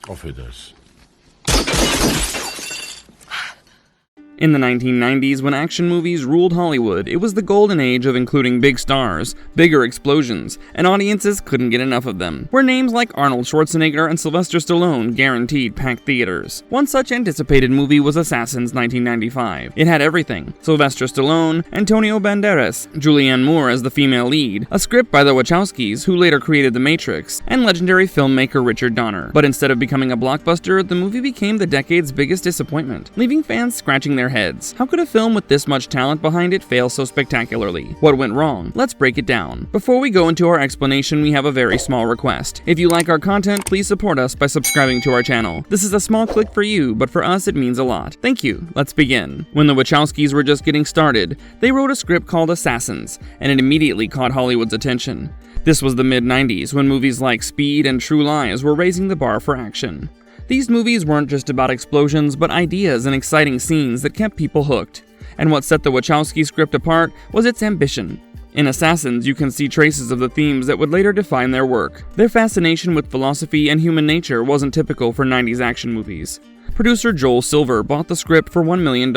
Auf Wiedersehen. In the 1990s, when action movies ruled Hollywood, it was the golden age of including big stars, bigger explosions, and audiences couldn't get enough of them, where names like Arnold, Schwarzenegger, and Sylvester Stallone guaranteed packed theaters. One such anticipated movie was Assassins 1995. It had everything: Sylvester Stallone, Antonio Banderas, Julianne Moore as the female lead, a script by the Wachowskis, who later created The Matrix, and legendary filmmaker Richard Donner. But instead of becoming a blockbuster, the movie became the decade's biggest disappointment, leaving fans scratching their heads. How could a film with this much talent behind it fail so spectacularly? What went wrong? Let's break it down. Before we go into our explanation, we have a very small request. If you like our content, please support us by subscribing to our channel. This is a small click for you, but for us it means a lot. Thank you. Let's begin. When the Wachowskis were just getting started, they wrote a script called Assassins, and it immediately caught Hollywood's attention. This was the mid-90s, when movies like Speed and True Lies were raising the bar for action. These movies weren't just about explosions, but ideas and exciting scenes that kept people hooked. And what set the Wachowski script apart was its ambition. In Assassins, you can see traces of the themes that would later define their work. Their fascination with philosophy and human nature wasn't typical for 90s action movies. Producer Joel Silver bought the script for $1 million,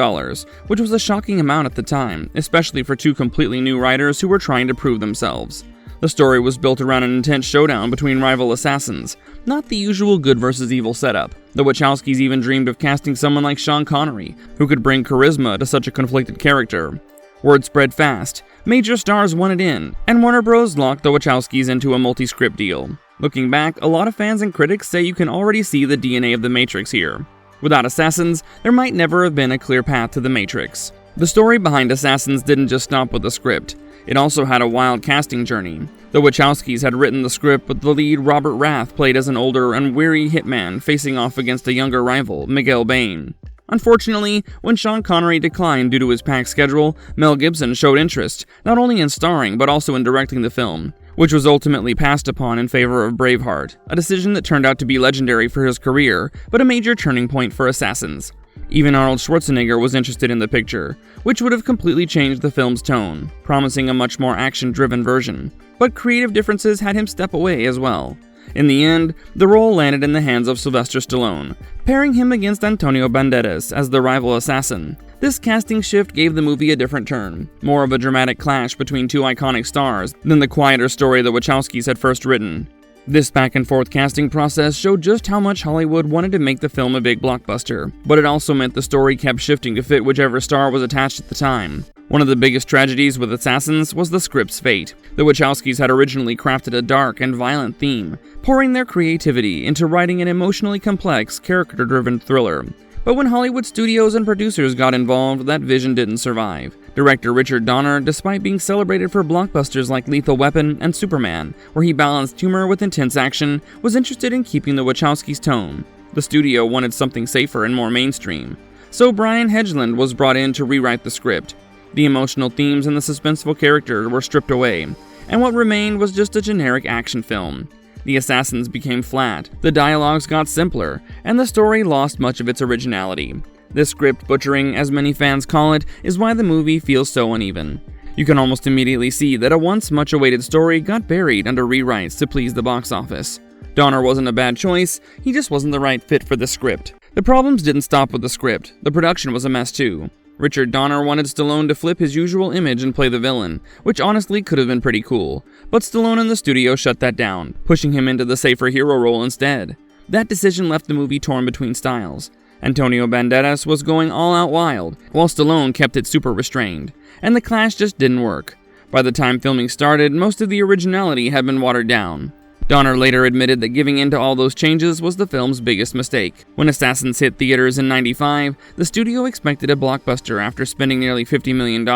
which was a shocking amount at the time, especially for two completely new writers who were trying to prove themselves. The story was built around an intense showdown between rival assassins, not the usual good versus evil setup. The Wachowskis even dreamed of casting someone like Sean Connery, who could bring charisma to such a conflicted character. Word spread fast, major stars wanted in, and Warner Bros. Locked the Wachowskis into a multi-script deal. Looking back, a lot of fans and critics say you can already see the DNA of The Matrix here. Without Assassins, there might never have been a clear path to The Matrix. The story behind Assassins didn't just stop with the script. It also had a wild casting journey. The Wachowskis had written the script with the lead Robert Rath played as an older and weary hitman facing off against a younger rival, Miguel Bain. Unfortunately, when Sean Connery declined due to his packed schedule, Mel Gibson showed interest, not only in starring but also in directing the film, which was ultimately passed upon in favor of Braveheart, a decision that turned out to be legendary for his career, but a major turning point for Assassins. Even Arnold Schwarzenegger was interested in the picture, which would have completely changed the film's tone, promising a much more action-driven version. But creative differences had him step away as well. In the end, the role landed in the hands of Sylvester Stallone, pairing him against Antonio Banderas as the rival assassin. This casting shift gave the movie a different turn, more of a dramatic clash between two iconic stars than the quieter story the Wachowskis had first written. This back-and-forth casting process showed just how much Hollywood wanted to make the film a big blockbuster, but it also meant the story kept shifting to fit whichever star was attached at the time. One of the biggest tragedies with Assassins was the script's fate. The Wachowskis had originally crafted a dark and violent theme, pouring their creativity into writing an emotionally complex, character-driven thriller. But when Hollywood studios and producers got involved, that vision didn't survive. Director Richard Donner, despite being celebrated for blockbusters like Lethal Weapon and Superman, where he balanced humor with intense action, was interested in keeping the Wachowskis' tone. The studio wanted something safer and more mainstream. So Brian Hedgeland was brought in to rewrite the script. The emotional themes and the suspenseful character were stripped away, and what remained was just a generic action film. The assassins became flat, the dialogues got simpler, and the story lost much of its originality. This script butchering, as many fans call it, is why the movie feels so uneven. You can almost immediately see that a once much-awaited story got buried under rewrites to please the box office. Donner wasn't a bad choice, he just wasn't the right fit for the script. The problems didn't stop with the script, the production was a mess too. Richard Donner wanted Stallone to flip his usual image and play the villain, which honestly could have been pretty cool, but Stallone and the studio shut that down, pushing him into the safer hero role instead. That decision left the movie torn between styles. Antonio Banderas was going all out wild, while Stallone kept it super restrained, and the clash just didn't work. By the time filming started, most of the originality had been watered down. Donner later admitted that giving in to all those changes was the film's biggest mistake. When Assassins hit theaters in '95, the studio expected a blockbuster after spending nearly $50 million.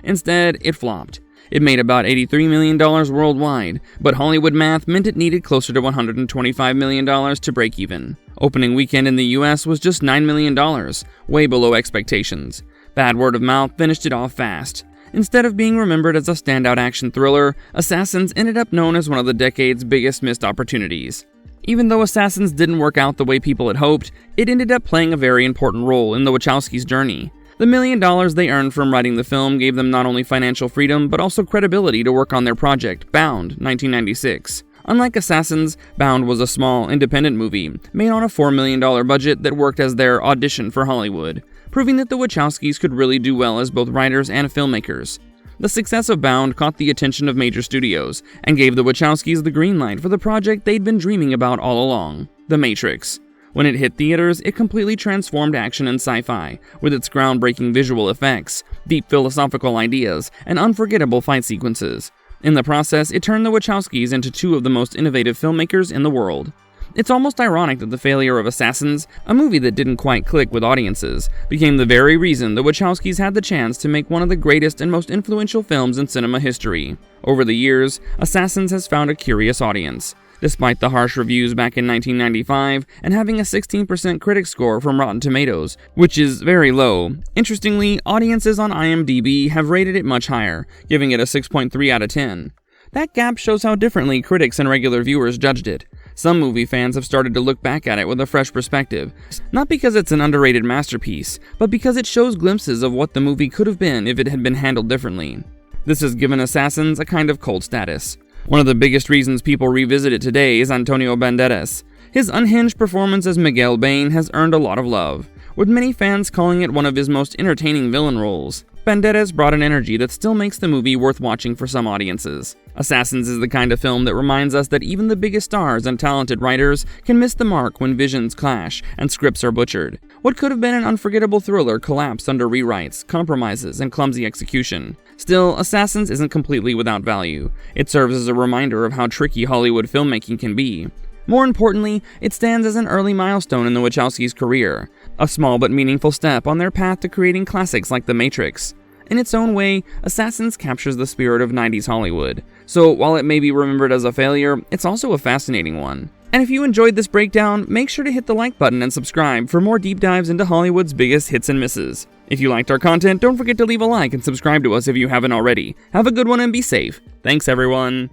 Instead, it flopped. It made about $83 million worldwide, but Hollywood math meant it needed closer to $125 million to break even. Opening weekend in the US was just $9 million, way below expectations. Bad word of mouth finished it off fast. Instead of being remembered as a standout action thriller, Assassins ended up known as one of the decade's biggest missed opportunities. Even though Assassins didn't work out the way people had hoped, it ended up playing a very important role in the Wachowskis' journey. The $1 million they earned from writing the film gave them not only financial freedom, but also credibility to work on their project, Bound, 1996. Unlike Assassins, Bound was a small, independent movie, made on a $4 million budget that worked as their audition for Hollywood, proving that the Wachowskis could really do well as both writers and filmmakers. The success of Bound caught the attention of major studios, and gave the Wachowskis the green light for the project they'd been dreaming about all along, The Matrix. When it hit theaters, it completely transformed action and sci-fi, with its groundbreaking visual effects, deep philosophical ideas, and unforgettable fight sequences. In the process, it turned the Wachowskis into two of the most innovative filmmakers in the world. It's almost ironic that the failure of Assassins, a movie that didn't quite click with audiences, became the very reason the Wachowskis had the chance to make one of the greatest and most influential films in cinema history. Over the years, Assassins has found a curious audience. Despite the harsh reviews back in 1995 and having a 16% critic score from Rotten Tomatoes, which is very low, interestingly, audiences on IMDb have rated it much higher, giving it a 6.3 out of 10. That gap shows how differently critics and regular viewers judged it. Some movie fans have started to look back at it with a fresh perspective, not because it's an underrated masterpiece, but because it shows glimpses of what the movie could have been if it had been handled differently. This has given Assassins a kind of cult status. One of the biggest reasons people revisit it today is Antonio Banderas. His unhinged performance as Miguel Bain has earned a lot of love, with many fans calling it one of his most entertaining villain roles. Banderas brought an energy that still makes the movie worth watching for some audiences. Assassins is the kind of film that reminds us that even the biggest stars and talented writers can miss the mark when visions clash and scripts are butchered. What could have been an unforgettable thriller collapsed under rewrites, compromises, and clumsy execution. Still, Assassins isn't completely without value. It serves as a reminder of how tricky Hollywood filmmaking can be. More importantly, it stands as an early milestone in the Wachowskis' career, a small but meaningful step on their path to creating classics like The Matrix. In its own way, Assassins captures the spirit of 90s Hollywood, so while it may be remembered as a failure, it's also a fascinating one. And if you enjoyed this breakdown, make sure to hit the like button and subscribe for more deep dives into Hollywood's biggest hits and misses. If you liked our content, don't forget to leave a like and subscribe to us if you haven't already. Have a good one and be safe. Thanks, everyone.